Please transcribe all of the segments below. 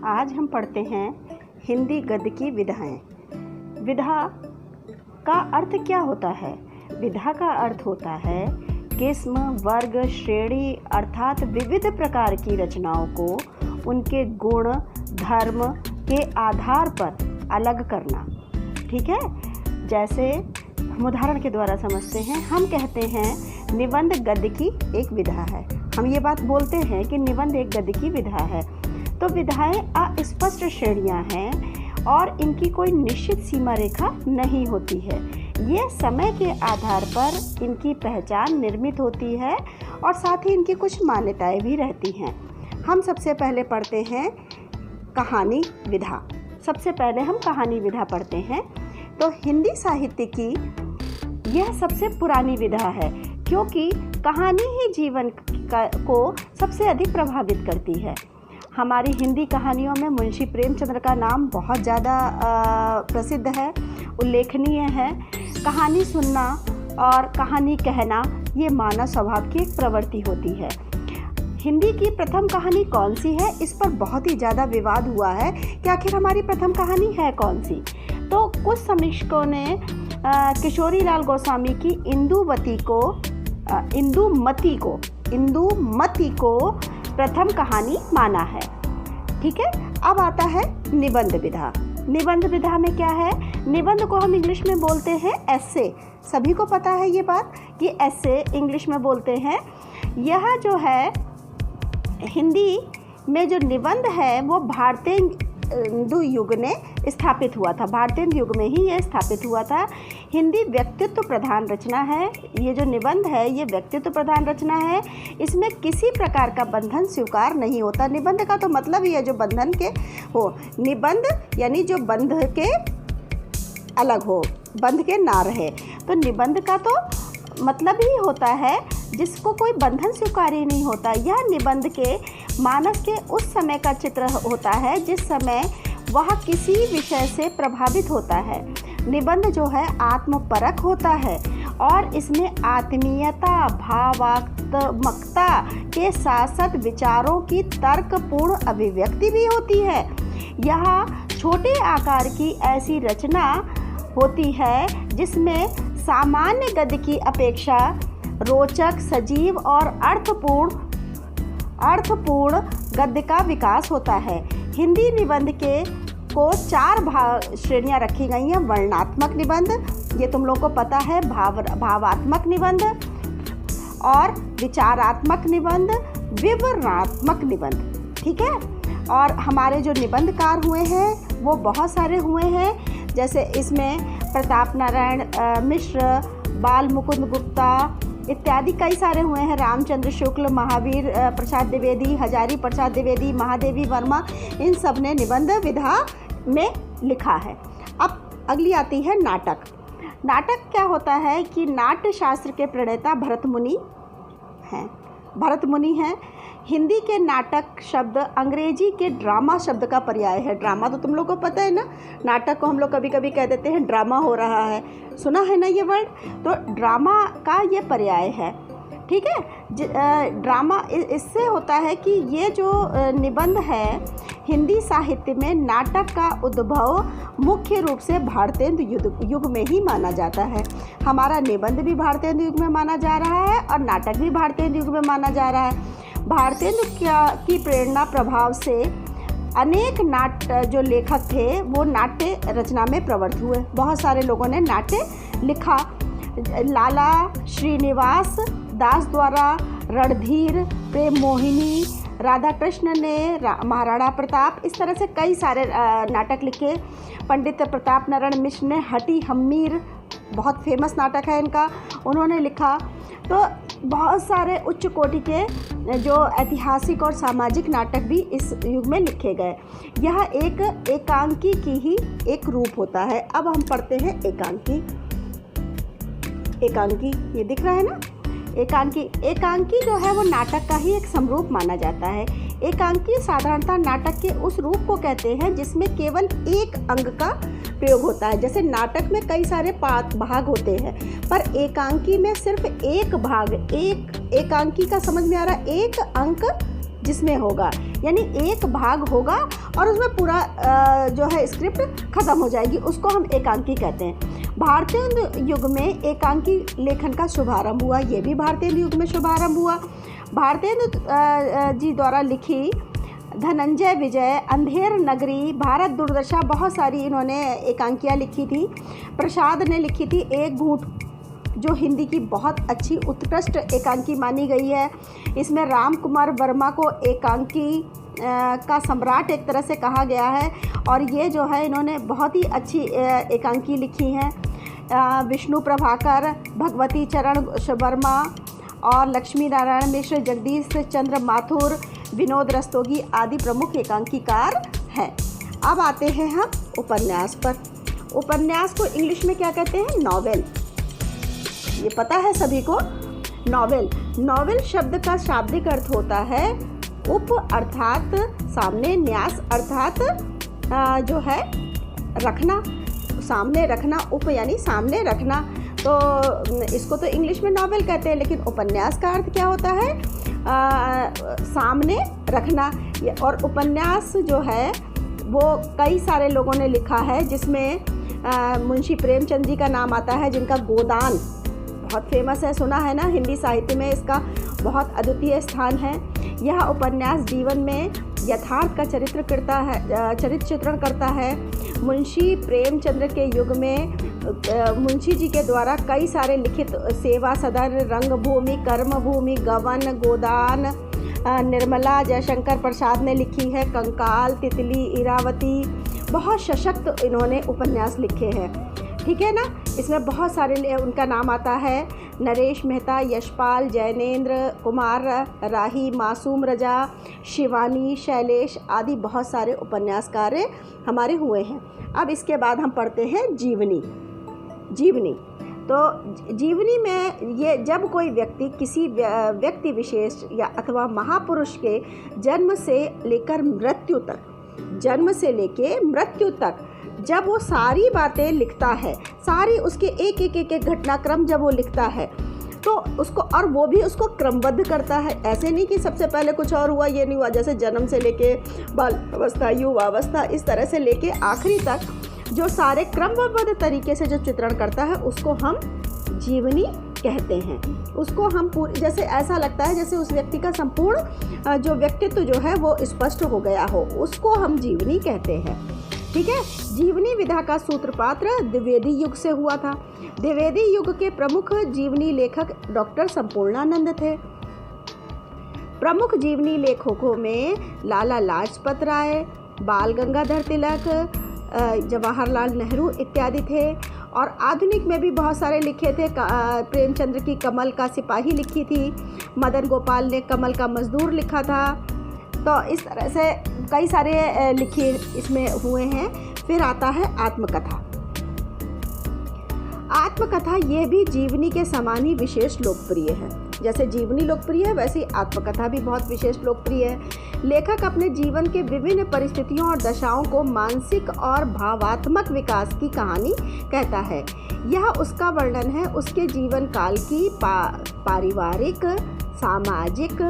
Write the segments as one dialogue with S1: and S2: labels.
S1: आज हम पढ़ते हैं हिंदी गद्य की विधाएं। विधा का अर्थ क्या होता है? विधा का अर्थ होता है किस्म, वर्ग, श्रेणी अर्थात विविध प्रकार की रचनाओं को उनके गुण, धर्म के आधार पर अलग करना। ठीक है, जैसे हम उदाहरण के द्वारा समझते हैं। हम कहते हैं निबंध गद्य की एक विधा है। हम ये बात बोलते हैं कि निबंध एक गद्य की विधा है। तो विधाएं अस्पष्ट श्रेणियां हैं और इनकी कोई निश्चित सीमा रेखा नहीं होती है। ये समय के आधार पर इनकी पहचान निर्मित होती है और साथ ही इनकी कुछ मान्यताएं भी रहती हैं। हम सबसे पहले पढ़ते हैं कहानी विधा। सबसे पहले हम कहानी विधा पढ़ते हैं। तो हिंदी साहित्य की यह सबसे पुरानी विधा है, क्योंकि कहानी ही जीवन को सबसे अधिक प्रभावित करती है। हमारी हिंदी कहानियों में मुंशी प्रेमचंद्र का नाम बहुत ज़्यादा प्रसिद्ध है, उल्लेखनीय है। कहानी सुनना और कहानी कहना ये मानव स्वभाव की एक प्रवृत्ति होती है। हिंदी की प्रथम कहानी कौन सी है, इस पर बहुत ही ज़्यादा विवाद हुआ है कि आखिर हमारी प्रथम कहानी है कौन सी। तो कुछ समीक्षकों ने किशोरीलाल गोस्वामी की इंदुमती को प्रथम कहानी माना है। ठीक है, अब आता है निबंध विधा। निबंध विधा में क्या है? निबंध को हम इंग्लिश में बोलते हैं एस्से। सभी को पता है ये बात कि एस्से इंग्लिश में बोलते हैं। यह जो है हिंदी में जो निबंध है वो भारतेंदु युग ने स्थापित हुआ था। भारतेंदु युग में ही यह स्थापित हुआ था। हिंदी व्यक्तित्व प्रधान रचना है। ये जो निबंध है ये व्यक्तित्व प्रधान रचना है। इसमें किसी प्रकार का बंधन स्वीकार नहीं होता। निबंध का तो मतलब ही है जो बंधन के हो। निबंध यानी जो बंध के अलग हो, बंध के ना रहे। तो निबंध का तो मतलब ही होता है जिसको कोई बंधन स्वीकार्य नहीं होता। यह निबंध के मानस के उस समय का चित्र होता है जिस समय वह किसी विषय से प्रभावित होता है। निबंध जो है आत्मपरक होता है और इसमें आत्मीयता, भावात्मकता के साथ साथ विचारों की तर्कपूर्ण अभिव्यक्ति भी होती है। यह छोटे आकार की ऐसी रचना होती है जिसमें सामान्य गद्य की अपेक्षा रोचक, सजीव और अर्थपूर्ण गद्य का विकास होता है। हिंदी निबंध को 4 श्रेणियां रखी गई हैं। वर्णनात्मक निबंध, ये तुम लोगों को पता है, भावात्मक निबंध और विचारात्मक निबंद, विवरणात्मक निबंध। ठीक है, और हमारे जो निबंधकार हुए हैं वो बहुत सारे हुए हैं। जैसे इसमें प्रताप नारायण मिश्र, बाल मुकुंद गुप्ता इत्यादि कई सारे हुए हैं। रामचंद्र शुक्ल, महावीर प्रसाद द्विवेदी, हजारी प्रसाद द्विवेदी, महादेवी वर्मा, इन सब ने निबंध विधा में लिखा है। अब अगली आती है नाटक। नाटक क्या होता है कि नाट्य शास्त्र के प्रणेता भरत मुनि हैं। हिंदी के नाटक शब्द अंग्रेजी के ड्रामा शब्द का पर्याय है। ड्रामा तो तुम लोग को पता है ना, नाटक को हम लोग कभी कभी कह देते हैं ड्रामा हो रहा है, सुना है ना ये वर्ड। तो ड्रामा का ये पर्याय है। ठीक है, ड्रामा इससे होता है कि ये जो निबंध है हिंदी साहित्य में नाटक का उद्भव मुख्य रूप से भारतेंदु युग में ही माना जाता है। हमारा निबंध भी भारतेंदु युग में माना जा रहा है और नाटक भी भारतेंदु युग में माना जा रहा है। भारतेंदु की प्रेरणा प्रभाव से अनेक नाट्य जो लेखक थे वो नाट्य रचना में प्रवृत्त हुए। बहुत सारे लोगों ने नाट्य लिखा। लाला श्रीनिवास दास द्वारा रणधीर, प्रेम मोहिनी, राधा कृष्ण ने महाराणा प्रताप, इस तरह से कई सारे नाटक लिखे। पंडित प्रताप नारायण मिश्र ने हटी हम्मीर, बहुत फेमस नाटक है इनका, उन्होंने लिखा। तो बहुत सारे उच्च कोटि के जो ऐतिहासिक और सामाजिक नाटक भी इस युग में लिखे गए। यह एक एकांकी की ही एक रूप होता है। अब हम पढ़ते हैं एकांकी। ये दिख रहा है ना, एकांकी जो है वो नाटक का ही एक समरूप माना जाता है। एकांकी साधारणतः नाटक के उस रूप को कहते हैं जिसमें केवल एक अंग का प्रयोग होता है। जैसे नाटक में कई सारे भाग होते हैं, पर एकांकी में सिर्फ एक भाग, एक एकांकी का समझ में आ रहा, एक अंक जिसमें होगा, यानी एक भाग होगा और उसमें पूरा जो है स्क्रिप्ट खत्म हो जाएगी, उसको हम एकांकी कहते हैं। भारतीय युग में एकांकी लेखन का शुभारंभ हुआ, ये भी भारतीय युग में शुभारंभ हुआ। भारतीय जी द्वारा लिखी धनंजय विजय, अंधेर नगरी, भारत दुर्दशा, बहुत सारी इन्होंने एकांकियाँ लिखी थी। प्रसाद ने लिखी थी एक घूंट, जो हिंदी की बहुत अच्छी उत्कृष्ट एकांकी मानी गई है। इसमें राम कुमार वर्मा को एकांकी का सम्राट एक तरह से कहा गया है, और ये जो है इन्होंने बहुत ही अच्छी एकांकी लिखी हैं। विष्णु प्रभाकर, भगवती चरण वर्मा और लक्ष्मी नारायण मिश्र, जगदीश चंद्र माथुर, विनोद रस्तोगी आदि प्रमुख एकांकीकार हैं। अब आते हैं हम उपन्यास पर। उपन्यास को इंग्लिश में क्या कहते हैं? नॉवेल। ये पता है सभी को। नॉवेल, नॉवेल शब्द का शाब्दिक अर्थ होता है उप अर्थात सामने, न्यास अर्थात जो है रखना, सामने रखना, उप यानी सामने रखना। तो इसको तो इंग्लिश में नॉवेल कहते हैं, लेकिन उपन्यास का अर्थ क्या होता है? सामने रखना। और उपन्यास जो है वो कई सारे लोगों ने लिखा है, जिसमें मुंशी प्रेमचंद जी का नाम आता है, जिनका गोदान बहुत फेमस है, सुना है ना? हिंदी साहित्य में इसका बहुत अद्वितीय स्थान है। यह उपन्यास जीवन में यथार्थ का चरित्र चित्रण करता है। मुंशी प्रेमचंद्र के युग में मुंशी जी के द्वारा कई सारे लिखित सेवा सदन, रंगभूमि, कर्मभूमि, गवन, गोदान, निर्मला जयशंकर प्रसाद ने लिखी है, कंकाल, तितली, इरावती, बहुत सशक्त इन्होंने उपन्यास लिखे हैं। ठीक है ना? इसमें बहुत सारे उनका नाम आता है, नरेश मेहता, यशपाल, जैनेंद्र कुमार राही, मासूम रजा, शिवानी, शैलेश आदि बहुत सारे उपन्यासकार हमारे हुए हैं। अब इसके बाद हम पढ़ते हैं जीवनी। जीवनी तो जीवनी में ये जब कोई व्यक्ति किसी व्यक्ति विशेष या अथवा महापुरुष के जन्म से लेकर मृत्यु तक जब वो सारी बातें लिखता है, सारी उसके एक घटनाक्रम जब वो लिखता है, तो उसको, और वो भी उसको क्रमबद्ध करता है। ऐसे नहीं कि सबसे पहले कुछ और हुआ, ये नहीं हुआ, जैसे जन्म से लेके बाल अवस्था, युवावस्था, इस तरह से लेके आखिरी तक जो सारे क्रमबद्ध तरीके से जो चित्रण करता है, उसको हम जीवनी कहते हैं। उसको हम जैसे ऐसा लगता है जैसे उस व्यक्ति का संपूर्ण जो व्यक्तित्व जो है वो स्पष्ट हो गया हो, उसको हम जीवनी कहते हैं। ठीक है? जीवनी विधा का सूत्रपात द्विवेदी युग से हुआ था। द्विवेदी युग के प्रमुख जीवनी लेखक डॉक्टर संपूर्णानंद थे। प्रमुख जीवनी लेखकों में लाला लाजपत राय, बाल गंगाधर तिलक, जवाहरलाल नेहरू इत्यादि थे। और आधुनिक में भी बहुत सारे लिखे थे। प्रेमचंद्र की कमल का सिपाही लिखी थी, मदन गोपाल ने कमल का मजदूर लिखा था। तो इस तरह से कई सारे लिखे इसमें हुए हैं। फिर आता है आत्मकथा। आत्मकथा ये भी जीवनी के समान ही विशेष लोकप्रिय है। जैसे जीवनी लोकप्रिय है, वैसे ही आत्मकथा भी बहुत विशेष लोकप्रिय है। लेखक अपने जीवन के विभिन्न परिस्थितियों और दशाओं को मानसिक और भावात्मक विकास की कहानी कहता है। यह उसका वर्णन है उसके जीवन काल की पारिवारिक, सामाजिक,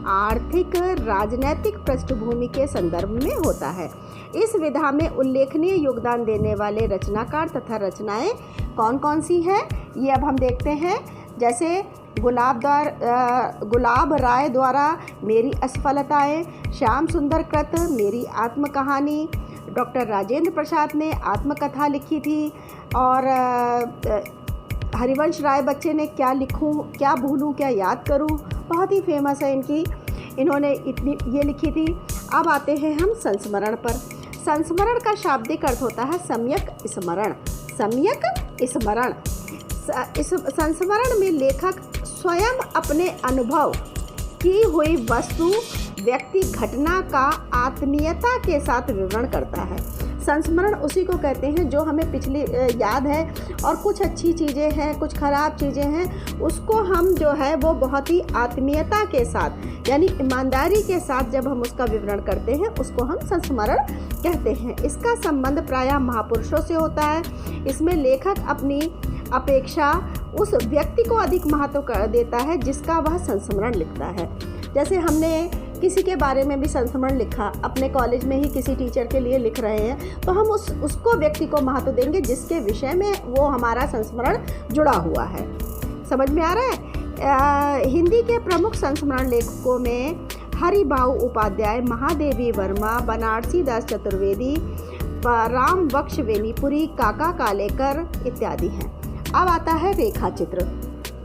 S1: आर्थिक, राजनैतिक पृष्ठभूमि के संदर्भ में होता है। इस विधा में उल्लेखनीय योगदान देने वाले रचनाकार तथा रचनाएं कौन कौन सी हैं, ये अब हम देखते हैं। जैसे गुलाब राय द्वारा मेरी असफलताएं, श्याम सुंदर कृत मेरी आत्मकहानी, डॉक्टर राजेंद्र प्रसाद ने आत्मकथा लिखी थी। और हरिवंश राय बच्चे ने क्या लिखूं, क्या भूलूं, क्या याद करूं, बहुत ही फेमस है इनकी, इन्होंने इतनी ये लिखी थी। अब आते हैं हम संस्मरण पर। संस्मरण का शाब्दिक अर्थ होता है सम्यक स्मरण। सम्यक स्मरण, इस संस्मरण में लेखक स्वयं अपने अनुभव की हुई वस्तु, व्यक्ति, घटना का आत्मीयता के साथ विवरण करता है। संस्मरण उसी को कहते हैं जो हमें पिछली याद है, और कुछ अच्छी चीज़ें हैं, कुछ ख़राब चीज़ें हैं, उसको हम जो है वो बहुत ही आत्मीयता के साथ यानी ईमानदारी के साथ जब हम उसका विवरण करते हैं, उसको हम संस्मरण कहते हैं। इसका संबंध प्रायः महापुरुषों से होता है। इसमें लेखक अपनी अपेक्षा उस व्यक्ति को अधिक महत्व देता है जिसका वह संस्मरण लिखता है। जैसे हमने किसी के बारे में भी संस्मरण लिखा, अपने कॉलेज में ही किसी टीचर के लिए लिख रहे हैं, तो हम उसको व्यक्ति को महत्व देंगे जिसके विषय में वो हमारा संस्मरण जुड़ा हुआ है। समझ में आ रहा है? हिंदी के प्रमुख संस्मरण लेखकों में हरिभाऊ उपाध्याय, महादेवी वर्मा, बनारसी दास चतुर्वेदी, राम बख्श वेनीपुरी, काका कालेकर इत्यादि हैं। अब आता है रेखा चित्र।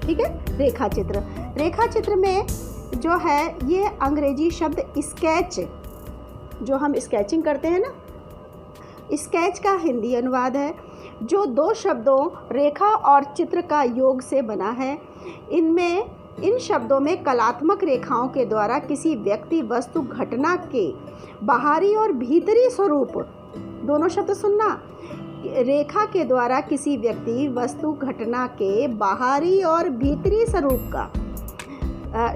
S1: ठीक है, रेखा चित्र। रेखा चित्र में जो है ये अंग्रेजी शब्द स्केच, जो हम स्केचिंग करते हैं ना, स्केच का हिंदी अनुवाद है, जो दो शब्दों रेखा और चित्र का योग से बना है। इन शब्दों में कलात्मक रेखाओं के द्वारा किसी व्यक्ति, वस्तु, घटना के बाहरी और भीतरी स्वरूप, दोनों शब्द सुनना, रेखा के द्वारा किसी व्यक्ति, वस्तु, घटना के बाहरी और भीतरी स्वरूप का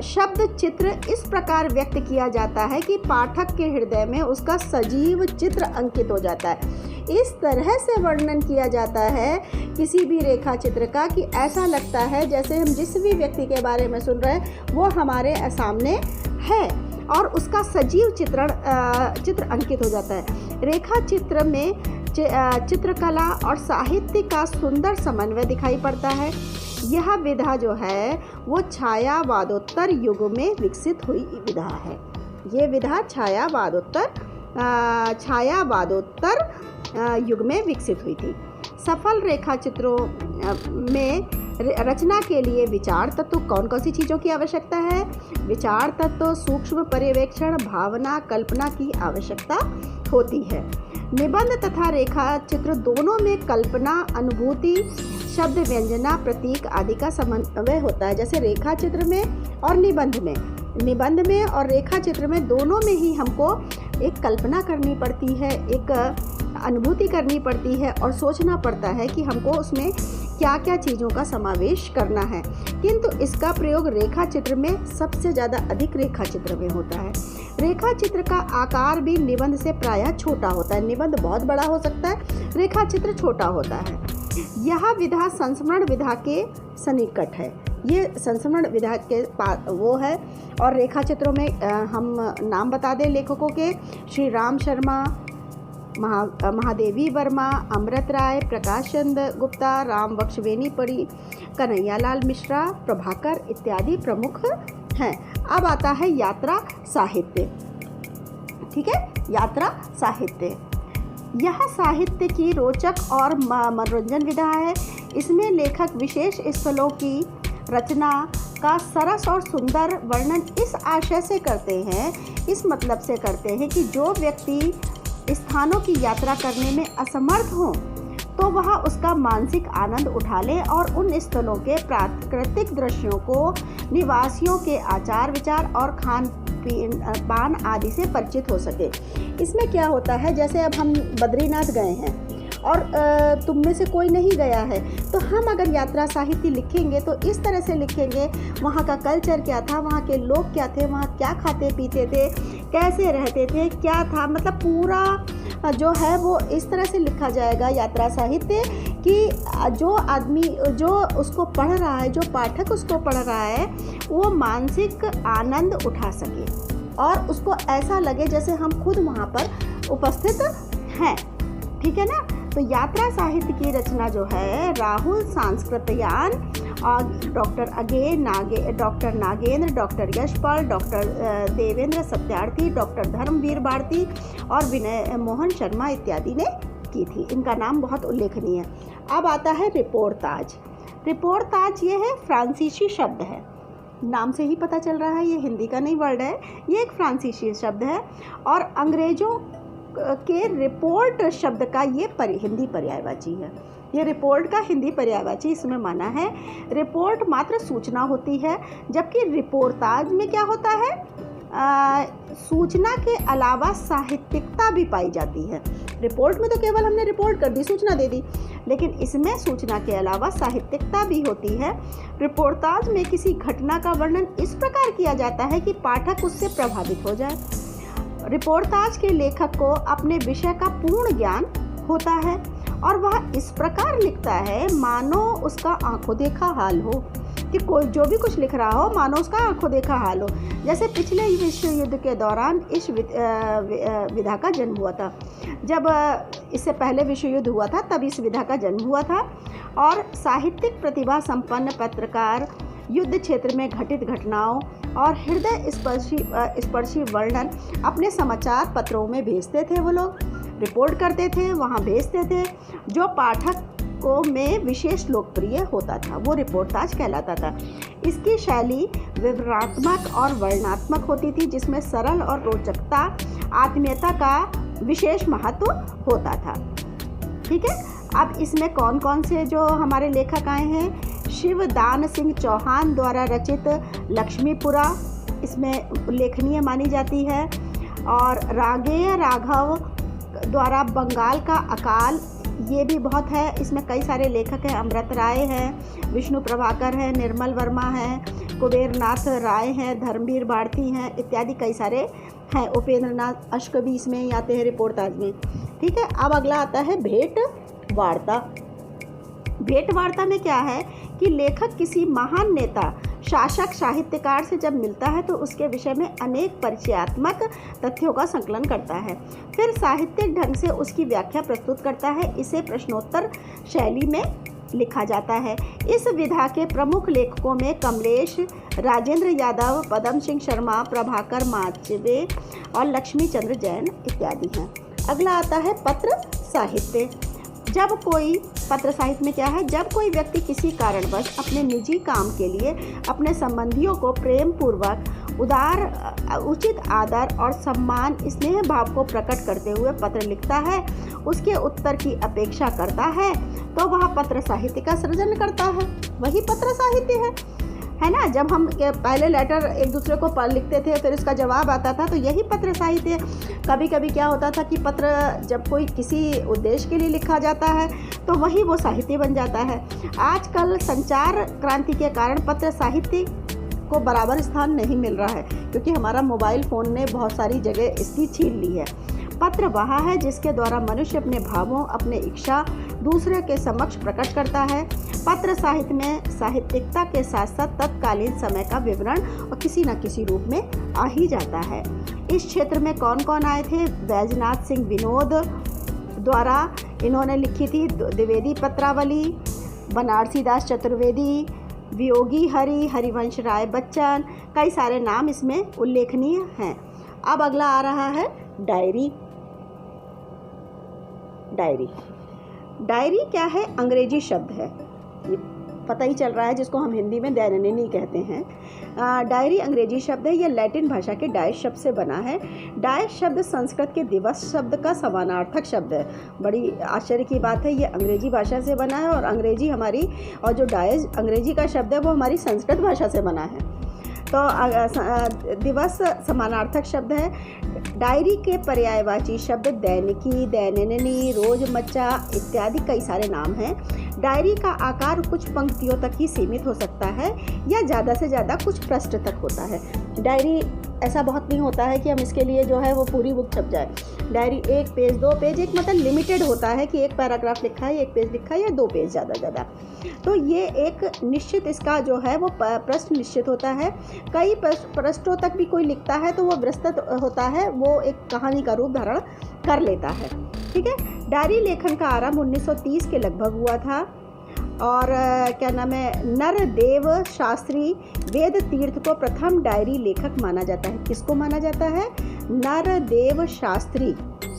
S1: शब्द चित्र इस प्रकार व्यक्त किया जाता है कि पाठक के हृदय में उसका सजीव चित्र अंकित हो जाता है। इस तरह से वर्णन किया जाता है किसी भी रेखा चित्र का कि ऐसा लगता है जैसे हम जिस भी व्यक्ति के बारे में सुन रहे हैं वो हमारे सामने है और उसका सजीव चित्र अंकित हो जाता है। रेखा चित्र में चित्रकला और साहित्य का सुंदर समन्वय दिखाई पड़ता है। यह विधा जो है वो छायावादोत्तर युग में विकसित हुई विधा है। ये विधा छायावादोत्तर युग में विकसित हुई थी। सफल रेखा चित्रों में रचना के लिए विचार तत्व कौन कौन सी चीज़ों की आवश्यकता है? विचार तत्व, सूक्ष्म पर्यवेक्षण, भावना, कल्पना की आवश्यकता होती है। निबंध तथा रेखा चित्र दोनों में कल्पना, अनुभूति, शब्द, व्यंजना, प्रतीक आदि का समन्वय होता है। जैसे रेखा चित्र में और निबंध में और रेखा चित्र में दोनों में ही हमको एक कल्पना करनी पड़ती है, एक अनुभूति करनी पड़ती है और सोचना पड़ता है कि हमको उसमें क्या क्या चीज़ों का समावेश करना है। किंतु इसका प्रयोग रेखा चित्र में सबसे ज़्यादा अधिक रेखा चित्र में होता है। रेखा चित्र का आकार भी निबंध से प्रायः छोटा होता है। निबंध बहुत बड़ा हो सकता है, रेखा चित्र छोटा होता है। यह विधा संस्मरण विधा के सन्निकट है। ये संस्मरण विधा के वो है। और रेखा चित्रों में हम नाम बता दें लेखकों के: श्री राम शर्मा, महादेवी वर्मा, अमृत राय, प्रकाश चंद्र गुप्ता, राम बख्श वेनीपुरी, कन्हैयालाल मिश्रा, प्रभाकर इत्यादि प्रमुख हैं। अब आता है यात्रा साहित्य। ठीक है, यात्रा साहित्य। यह साहित्य की रोचक और मनोरंजन विधा है। इसमें लेखक विशेष स्थलों की रचना का सरस और सुंदर वर्णन इस आशय से करते हैं, इस मतलब से करते हैं कि जो व्यक्ति स्थानों की यात्रा करने में असमर्थ हो तो वह उसका मानसिक आनंद उठा ले और उन स्थलों के प्राकृतिक दृश्यों को, निवासियों के आचार विचार और खान पान आदि से परिचित हो सके। इसमें क्या होता है, जैसे अब हम बद्रीनाथ गए हैं और तुम में से कोई नहीं गया है, तो हम अगर यात्रा साहित्य लिखेंगे तो इस तरह से लिखेंगे, वहाँ का कल्चर क्या था, वहाँ के लोग क्या थे, वहाँ क्या खाते पीते थे, कैसे रहते थे, क्या था, मतलब पूरा जो है वो इस तरह से लिखा जाएगा यात्रा साहित्य कि जो आदमी जो उसको पढ़ रहा है, जो पाठक उसको पढ़ रहा है, वो मानसिक आनंद उठा सके और उसको ऐसा लगे जैसे हम खुद वहाँ पर उपस्थित हैं। ठीक है ना। तो यात्रा साहित्य की रचना जो है राहुल सांस्कृतयान और doctor Nagendra, doctor Yashpal, doctor Devendra Satyarthi, doctor Dharamvir Bharati और विनय मोहन शर्मा इत्यादि ने की थी। इनका नाम बहुत उल्लेखनीय है। अब आता है रिपोर्ताज। रिपोर्ताज ये है फ्रांसीसी शब्द है, नाम से ही पता चल रहा है ये हिंदी का नहीं वर्ड है, ये एक फ्रांसीसी शब्द है और अंग्रेजों के रिपोर्ट शब्द का ये हिंदी पर्यायवाची है। ये रिपोर्ट का हिंदी पर्यायवाची इसमें माना है। रिपोर्ट मात्र सूचना होती है, जबकि रिपोर्ताज में क्या होता है, सूचना के अलावा साहित्यिकता भी पाई जाती है। रिपोर्ट में तो केवल हमने रिपोर्ट कर दी, सूचना दे दी, लेकिन इसमें सूचना के अलावा साहित्यिकता भी होती है। रिपोर्ताज में किसी घटना का वर्णन इस प्रकार किया जाता है कि पाठक उससे प्रभावित हो जाए। रिपोर्ताज के लेखक को अपने विषय का पूर्ण ज्ञान होता है और वह इस प्रकार लिखता है मानो उसका आंखों देखा हाल हो। कि कोई जो भी कुछ लिख रहा हो मानो उसका आंखों देखा हाल हो। जैसे पिछले विश्व युद्ध के दौरान इस विधा का जन्म हुआ था। जब इससे पहले विश्व युद्ध हुआ था तब इस विधा का जन्म हुआ था। और साहित्यिक प्रतिभा संपन्न पत्रकार युद्ध क्षेत्र में घटित घटनाओं और हृदय स्पर्शी वर्णन अपने समाचार पत्रों में भेजते थे। वो लोग रिपोर्ट करते थे, वहाँ भेजते थे, जो पाठकों में विशेष लोकप्रिय होता था। वो रिपोर्टाज कहलाता था। इसकी शैली विवरणात्मक और वर्णनात्मक होती थी, जिसमें सरल और रोचकता, आत्मीयता का विशेष महत्व होता था। ठीक है, अब इसमें कौन कौन से जो हमारे लेखक आए हैं? शिवदान सिंह चौहान द्वारा रचित लक्ष्मीपुरा इसमें उल्लेखनीय मानी जाती है। और रागेय राघव द्वारा बंगाल का अकाल, ये भी बहुत है। इसमें कई सारे लेखक हैं। अमृत राय हैं, विष्णु प्रभाकर हैं, निर्मल वर्मा हैं, कुबेरनाथ राय हैं, धर्मवीर भारती हैं, इत्यादि कई सारे हैं। उपेंद्रनाथ अश्क भी इसमें ही आते हैं रिपोर्टाज में। ठीक है, अब अगला आता है भेंट वार्ता। भेंट वार्ता में क्या है कि लेखक किसी महान नेता, शासक, साहित्यकार से जब मिलता है तो उसके विषय में अनेक परिचयात्मक तथ्यों का संकलन करता है, फिर साहित्यिक ढंग से उसकी व्याख्या प्रस्तुत करता है। इसे प्रश्नोत्तर शैली में लिखा जाता है। इस विधा के प्रमुख लेखकों में कमलेश, राजेंद्र यादव, पदम सिंह शर्मा, प्रभाकर माचवे और लक्ष्मी चंद्र जैन इत्यादि हैं। अगला आता है पत्र साहित्य। जब कोई पत्र साहित्य में क्या है? जब कोई व्यक्ति किसी कारणवश अपने निजी काम के लिए अपने संबंधियों को प्रेम पूर्वक उचित आदर और सम्मान, स्नेह भाव को प्रकट करते हुए पत्र लिखता है, उसके उत्तर की अपेक्षा करता है, तो वह पत्र साहित्य का सृजन करता है। वही पत्र साहित्य है ना। जब हम पहले लेटर एक दूसरे को लिखते थे, फिर उसका जवाब आता था, तो यही पत्र साहित्य। कभी कभी क्या होता था कि पत्र जब कोई किसी उद्देश्य के लिए लिखा जाता है तो वही वो साहित्य बन जाता है। आजकल संचार क्रांति के कारण पत्र साहित्य को बराबर स्थान नहीं मिल रहा है, क्योंकि हमारा मोबाइल फ़ोन ने बहुत सारी जगह इसकी छीन ली है। पत्र वह है जिसके द्वारा मनुष्य अपने भावों, अपने इच्छा दूसरे के समक्ष प्रकट करता है। पत्र साहित्य में साहित्यिकता के साथ साथ तत्कालीन समय का विवरण और किसी न किसी रूप में आ ही जाता है। इस क्षेत्र में कौन कौन आए थे? बैजनाथ सिंह विनोद द्वारा इन्होंने लिखी थी द्विवेदी पत्रावली, बनारसी दास चतुर्वेदी, वियोगी हरि, हरिवंश राय बच्चन, कई सारे नाम इसमें उल्लेखनीय हैं। अब अगला आ रहा है डायरी। डायरी डायरी क्या है? अंग्रेजी शब्द है, ये पता ही चल रहा है, जिसको हम हिंदी में दैनिक कहते हैं। डायरी अंग्रेजी शब्द है। यह लैटिन भाषा के डायस शब्द से बना है। डायस शब्द संस्कृत के दिवस शब्द का समानार्थक शब्द है। बड़ी आश्चर्य की बात है, ये अंग्रेजी भाषा से बना है और अंग्रेजी हमारी, और जो डायस अंग्रेजी का शब्द है वो हमारी संस्कृत भाषा से बना है। तो दिवस समानार्थक शब्द है। डायरी के पर्यायवाची शब्द दैनिकी, दैनिनी, रोजमर्रा इत्यादि कई सारे नाम हैं। डायरी का आकार कुछ पंक्तियों तक ही सीमित हो सकता है या ज़्यादा से ज़्यादा कुछ पृष्ठ तक होता है। डायरी ऐसा बहुत नहीं होता है कि हम इसके लिए जो है वो पूरी बुक छप जाए। डायरी 1 पेज 2 पेज, एक मतलब लिमिटेड होता है कि एक पैराग्राफ लिखा है, 1 पेज लिखा है या 2 पेज ज़्यादा। तो ये एक निश्चित इसका जो है वो पृष्ठ निश्चित होता है। कई पृष्ठों तक भी कोई लिखता है तो वो विस्तृत होता है, वो एक कहानी का रूप धारण कर लेता है। ठीक है, डायरी लेखन का आरंभ 1930 के लगभग हुआ था और क्या नाम है, नरदेव शास्त्री वेद तीर्थ को प्रथम डायरी लेखक माना जाता है। किसको माना जाता है? नरदेव शास्त्री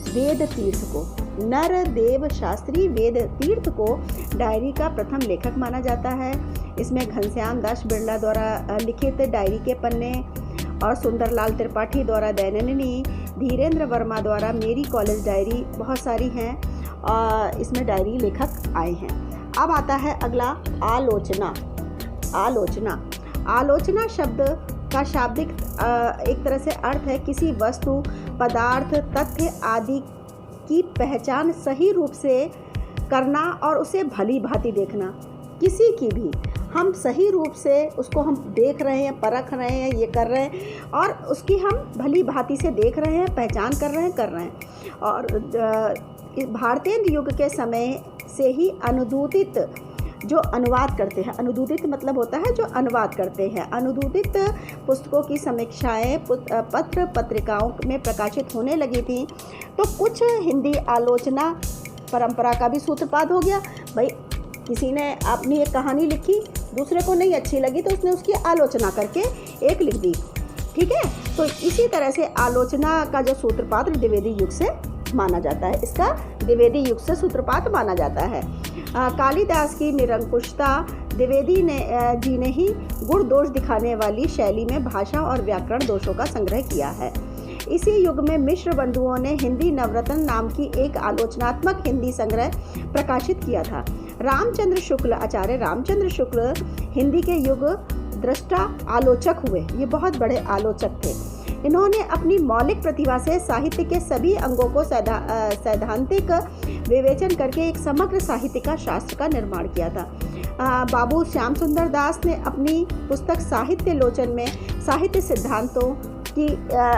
S1: वेद तीर्थ को। नरदेव शास्त्री वेद तीर्थ को डायरी का प्रथम लेखक माना जाता है। इसमें घनश्याम दास बिरला द्वारा लिखित डायरी के पन्ने और सुंदरलाल त्रिपाठी द्वारा दैनिनी, धीरेन्द्र वर्मा द्वारा मेरी कॉलेज डायरी, बहुत सारी हैं इसमें डायरी लेखक आए हैं। अब आता है अगला आलोचना। आलोचना आलोचना शब्द का शाब्दिक एक तरह से अर्थ है किसी वस्तु, पदार्थ, तथ्य आदि की पहचान सही रूप से करना और उसे भली भांति देखना। किसी की भी हम सही रूप से उसको हम देख रहे हैं, परख रहे हैं, ये कर रहे हैं और उसकी हम भली भांति से देख रहे हैं, पहचान कर रहे हैं। और भारतीय युग के समय से ही अनुदूतित जो अनुवाद करते हैं, अनुदूदित मतलब होता है जो अनुवाद करते हैं, अनुदूदित पुस्तकों की समीक्षाएं पत्र पत्रिकाओं में प्रकाशित होने लगी थी। तो कुछ हिंदी आलोचना परंपरा का भी सूत्रपात हो गया। भाई किसी ने अपनी एक कहानी लिखी, दूसरे को नहीं अच्छी लगी तो उसने उसकी आलोचना करके एक लिख दी, ठीक है। तो इसी तरह से आलोचना का जो सूत्रपात द्विवेदी युग से माना जाता है, इसका द्विवेदी युग से सूत्रपात माना जाता है। कालिदास की निरंकुशता द्विवेदी जी ने ही गुण दोष दिखाने वाली शैली में भाषा और व्याकरण दोषों का संग्रह किया है। इसी युग में मिश्र बंधुओं ने हिंदी नवरत्न नाम की एक आलोचनात्मक हिंदी संग्रह प्रकाशित किया था। आचार्य रामचंद्र शुक्ल हिंदी के युग दृष्टा आलोचक हुए। ये बहुत बड़े आलोचक थे। इन्होंने अपनी मौलिक प्रतिभा से साहित्य के सभी अंगों को सैद्धांतिक विवेचन करके एक समग्र साहित्य का शास्त्र का निर्माण किया था। बाबू श्याम सुंदर दास ने अपनी पुस्तक साहित्य लोचन में साहित्य सिद्धांतों की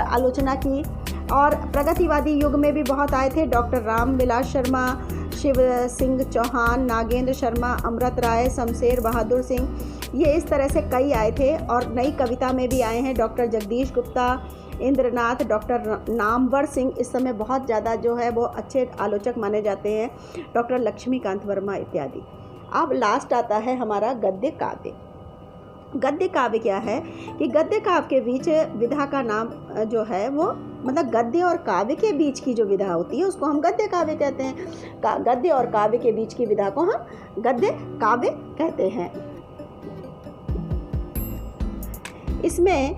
S1: आलोचना की। और प्रगतिवादी युग में भी बहुत आए थे, डॉक्टर राम विलास शर्मा, शिव सिंह चौहान, नागेंद्र शर्मा, अमृत राय, शमशेर बहादुर सिंह, ये इस तरह से कई आए थे। और नई कविता में भी आए हैं डॉक्टर जगदीश गुप्ता, इंद्रनाथ, डॉक्टर नामवर सिंह इस समय बहुत ज़्यादा जो है वो अच्छे आलोचक माने जाते हैं, डॉक्टर लक्ष्मीकांत वर्मा इत्यादि। अब लास्ट आता है हमारा गद्य काव्य। गद्य काव्य क्या है कि गद्य काव्य के बीच विधा का नाम जो है वो मतलब गद्य और काव्य के बीच की जो विधा होती है उसको हम गद्य काव्य कहते हैं। गद्य और काव्य के बीच की विधा को हम गद्य काव्य कहते हैं। इसमें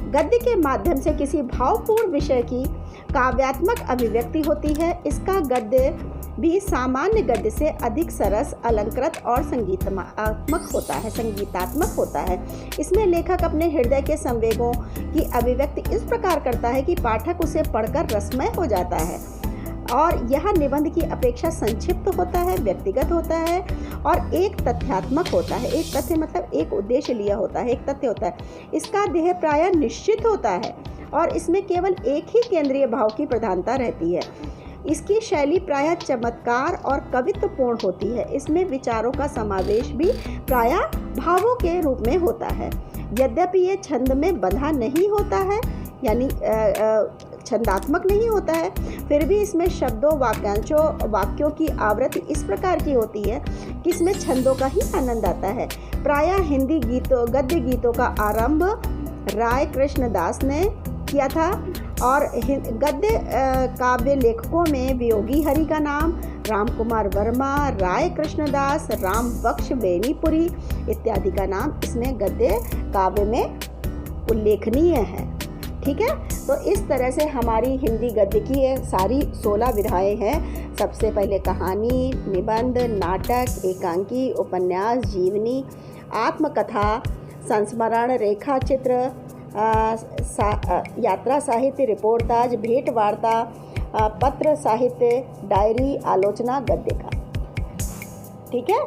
S1: गद्य के माध्यम से किसी भावपूर्ण विषय की काव्यात्मक अभिव्यक्ति होती है। इसका गद्य भी सामान्य गद्य से अधिक सरस, अलंकृत और संगीतात्मक होता है। इसमें लेखक अपने हृदय के संवेगों की अभिव्यक्ति इस प्रकार करता है कि पाठक उसे पढ़कर रसमय हो जाता है। और यह निबंध की अपेक्षा संक्षिप्त होता है, व्यक्तिगत होता है और एक तथ्यात्मक होता है। एक तथ्य मतलब एक उद्देश्य लिया होता है, एक तथ्य होता है। इसका ध्येय प्रायः निश्चित होता है और इसमें केवल एक ही केंद्रीय भाव की प्रधानता रहती है। इसकी शैली प्रायः चमत्कार और कवित्वपूर्ण होती है। इसमें विचारों का समावेश भी प्रायः भावों के रूप में होता है। यद्यपि ये छंद में बंधा नहीं होता है, यानी छंदात्मक नहीं होता है, फिर भी इसमें शब्दों, वाक्यों की आवृत्ति इस प्रकार की होती है कि इसमें छंदों का ही आनंद आता है। प्रायः हिंदी गद्य गीतों का आरंभ राय कृष्णदास ने किया था और गद्य काव्य लेखकों में वियोगी हरि का नाम, राम कुमार वर्मा, राय कृष्णदास, राम बख्श बेनीपुरी इत्यादि का नाम इसमें गद्य काव्य में उल्लेखनीय है। ठीक है, तो इस तरह से हमारी हिंदी गद्य की ये सारी 16 विधाएं हैं। सबसे पहले कहानी, निबंध, नाटक, एकांकी, उपन्यास, जीवनी, आत्मकथा, संस्मरण, रेखा चित्र, यात्रा साहित्य, रिपोर्टाज, भेंट वार्ता, पत्र साहित्य, डायरी, आलोचना गद्य का। ठीक है।